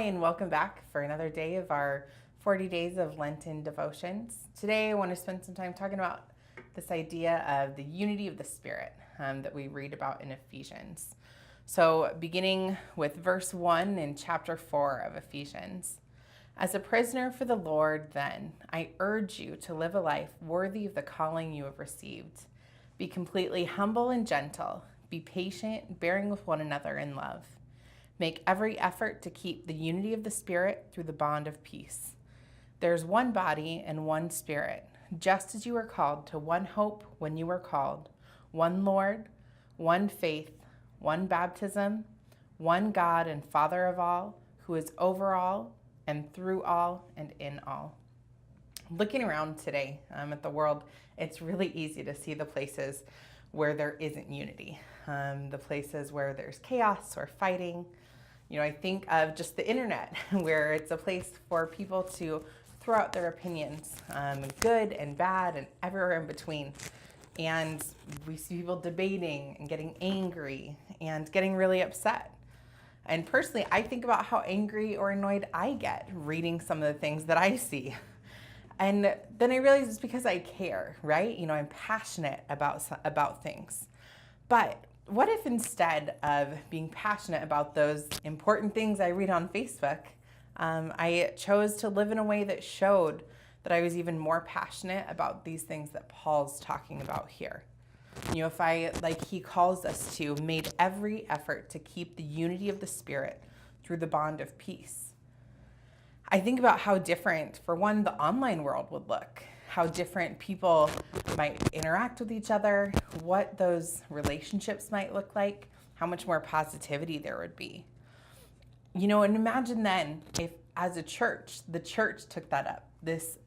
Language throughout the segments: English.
and welcome back for another day of our 40 days of Lenten devotions. Today I want to spend some time talking about this idea of the unity of the Spirit that we read about in Ephesians. So beginning with verse 1 in chapter 4 of Ephesians. As a prisoner for the Lord, then, I urge you to live a life worthy of the calling you have received. Be completely humble and gentle. Be patient, bearing with one another in love. Make every effort to keep the unity of the Spirit through the bond of peace. There is one body and one Spirit, just as you were called to one hope when you were called, one Lord, one faith, one baptism, one God and Father of all, who is over all and through all and in all. Looking around today at the world, it's really easy to see the places where there isn't unity, the places where there's chaos or fighting. I think of just the internet, where it's a place for people to throw out their opinions, good and bad and everywhere in between. And we see people debating and getting angry and getting really upset. And personally, I think about how angry or annoyed I get reading some of the things that I see. And then I realize it's because I care, right? I'm passionate about things. But what if instead of being passionate about those important things I read on Facebook, I chose to live in a way that showed that I was even more passionate about these things that Paul's talking about here? If I, like he calls us to, made every effort to keep the unity of the Spirit through the bond of peace. I think about how different, for one, the online world would look, how different people might interact with each other, what those relationships might look like, how much more positivity there would be. And imagine then if, as a church, the church took that up, this,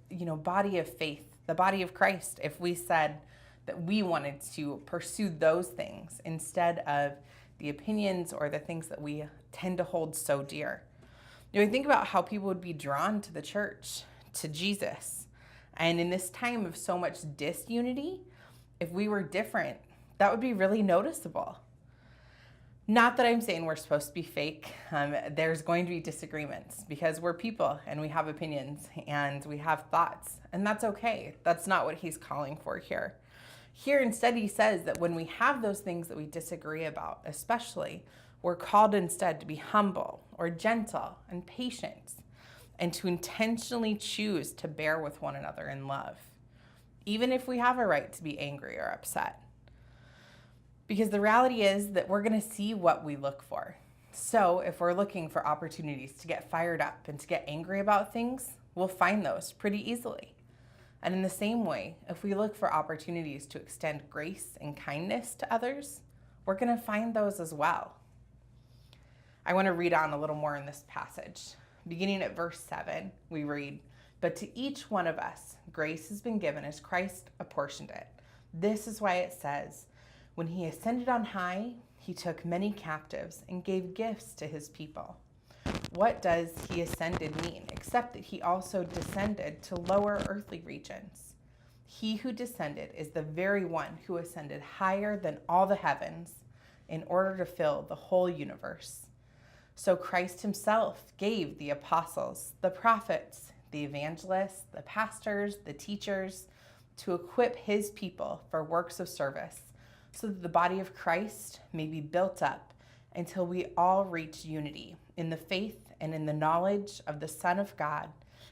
body of faith, the body of Christ, if we said that we wanted to pursue those things instead of the opinions or the things that we tend to hold so dear. I think about how people would be drawn to the church, to Jesus. And in this time of so much disunity, if we were different, that would be really noticeable. Not that I'm saying we're supposed to be fake. There's going to be disagreements because we're people and we have opinions and we have thoughts, and that's okay. That's not what he's calling for here. Here instead he says that when we have those things that we disagree about, especially, we're called instead to be humble or gentle and patient, and to intentionally choose to bear with one another in love, even if we have a right to be angry or upset. Because the reality is that we're going to see what we look for. So if we're looking for opportunities to get fired up and to get angry about things, we'll find those pretty easily. And in the same way, if we look for opportunities to extend grace and kindness to others, we're going to find those as well. I want to read on a little more in this passage. Beginning at verse 7, we read, "But to each one of us, grace has been given as Christ apportioned it. This is why it says, when he ascended on high, he took many captives and gave gifts to his people." What does he ascended mean, except that he also descended to lower earthly regions? He who descended is the very one who ascended higher than all the heavens in order to fill the whole universe. So Christ himself gave the apostles, the prophets, the evangelists, the pastors, the teachers, to equip his people for works of service, so that the body of Christ may be built up until we all reach unity in the faith and in the knowledge of the Son of God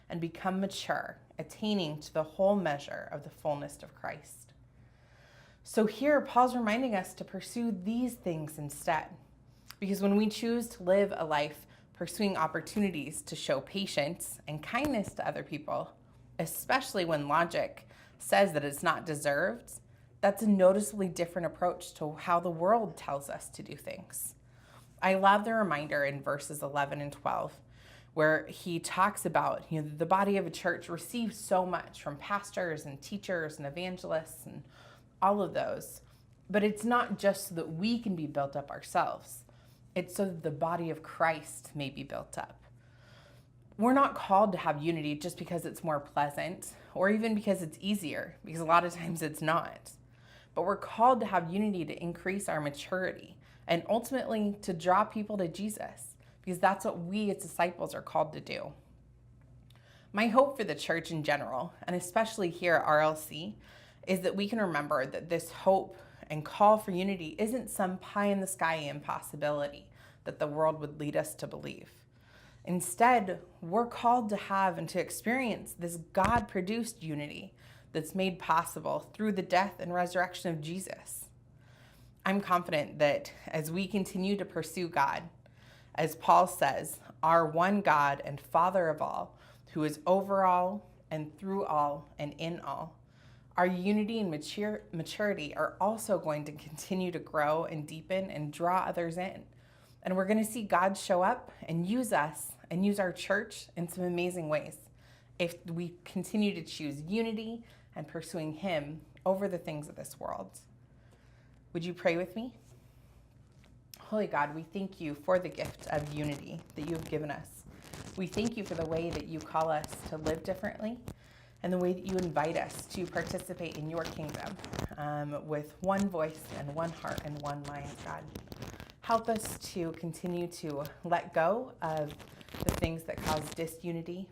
and become mature, attaining to the whole measure of the fullness of Christ. So here, Paul's reminding us to pursue these things instead. Because when we choose to live a life pursuing opportunities to show patience and kindness to other people, especially when logic says that it's not deserved, that's a noticeably different approach to how the world tells us to do things. I love the reminder in verses 11 and 12, where he talks about, the body of a church receives so much from pastors and teachers and evangelists and all of those. But it's not just so that we can be built up ourselves. It's so that the body of Christ may be built up. We're not called to have unity just because it's more pleasant or even because it's easier, because a lot of times it's not. But we're called to have unity to increase our maturity and ultimately to draw people to Jesus, because that's what we as disciples are called to do. My hope for the church in general, and especially here at RLC, is that we can remember that this hope and call for unity isn't some pie-in-the-sky impossibility that the world would lead us to believe. Instead, we're called to have and to experience this God-produced unity that's made possible through the death and resurrection of Jesus. I'm confident that as we continue to pursue God, as Paul says, our one God and Father of all, who is over all and through all and in all, our unity and maturity are also going to continue to grow and deepen and draw others in. And we're going to see God show up and use us and use our church in some amazing ways if we continue to choose unity and pursuing Him over the things of this world. Would you pray with me? Holy God, we thank you for the gift of unity that you have given us. We thank you for the way that you call us to live differently and the way that you invite us to participate in your kingdom with one voice and one heart and one mind, God. Help us to continue to let go of the things that cause disunity,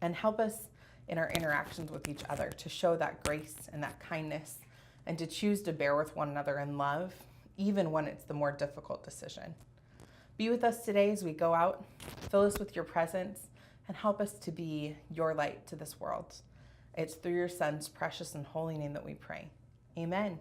and help us in our interactions with each other to show that grace and that kindness and to choose to bear with one another in love, even when it's the more difficult decision. Be with us today as we go out. Fill us with your presence and help us to be your light to this world. It's through your Son's precious and holy name that we pray. Amen.